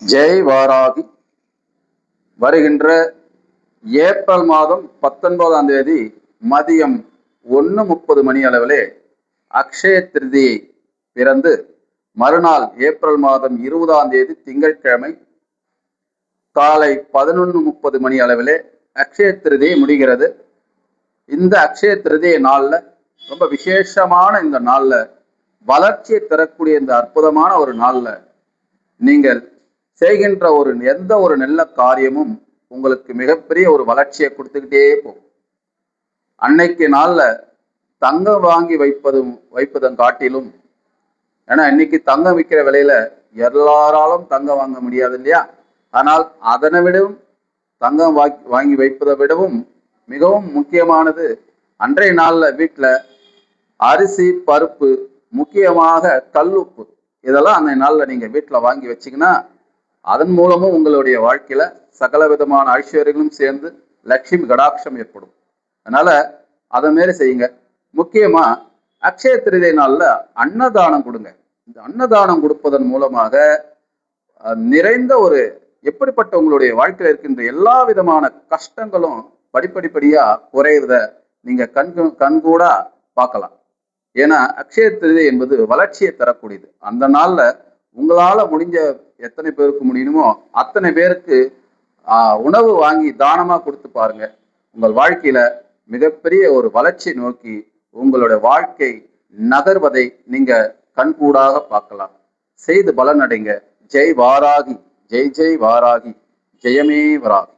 ஜெய் வாராகி. வருகின்ற ஏப்ரல் மாதம் 19ஆம் தேதி மதியம் 1:30 மணி அளவிலே அக்ஷய திருதியை பிறந்து மறுநாள் ஏப்ரல் மாதம் 20ஆம் தேதி திங்கட்கிழமை காலை 11:30 மணி அளவிலே அக்ஷய திருதியை முடிகிறது. இந்த அக்ஷய திருதியை நாளில் ரொம்ப விசேஷமான இந்த நாளில் வளர்ச்சியை தரக்கூடிய இந்த அற்புதமான ஒரு நாளில் நீங்கள் செய்கின்ற எந்த ஒரு நல்ல காரியமும் உங்களுக்கு மிகப்பெரிய ஒரு வளர்ச்சியை போகும். அன்னைக்கு நாள்ல தங்கம் வாங்கி வைப்பதன் காட்டிலும், ஏன்னா இன்னைக்கு தங்கம் விற்கிற விலையில எல்லாராலும் தங்கம் வாங்க முடியாது இல்லையா? ஆனால் அதனை விடவும் தங்கம் வாங்கி வைப்பதை விடவும் மிகவும் முக்கியமானது, அன்றைய நாள்ல வீட்டுல அரிசி, பருப்பு, முக்கியமாக கல்லுப்பு, இதெல்லாம் அன்றைய நாள்ல நீங்க வீட்டுல வாங்கி வச்சீங்கன்னா அதன் மூலமும் உங்களுடைய வாழ்க்கையில சகல விதமான ஐஸ்வர்யங்களும் சேர்ந்து லட்சுமி கடாட்சம் ஏற்படும். அதனால அதை மாரி செய்யுங்க. முக்கியமா அக்ஷய திருதியை நாள்ல அன்னதானம் கொடுங்க. இந்த அன்னதானம் கொடுப்பதன் மூலமாக நிறைந்த எப்படிப்பட்ட உங்களுடைய வாழ்க்கையில் இருக்கின்ற எல்லா விதமான கஷ்டங்களும் படிப்படிப்படியா குறையிறத நீங்க கண்கூடா பார்க்கலாம். ஏன்னா அக்ஷய திருதியை என்பது வளர்ச்சியை தரக்கூடியது. அந்த நாள்ல உங்களால முடிஞ்ச எத்தனை பேருக்கு முடியுமோ அத்தனை பேருக்கு உணவு வாங்கி தானமா கொடுத்து பாருங்க. உங்கள் வாழ்க்கையில மிகப்பெரிய ஒரு வளர்ச்சி நோக்கி உங்களுடைய வாழ்க்கை நகர்வதை நீங்க கண்கூடாக பார்க்கலாம். செய்து பலனடைங்க. ஜெய் வாராகி, ஜெய் ஜெய் வாராகி, ஜெயமே வராகி.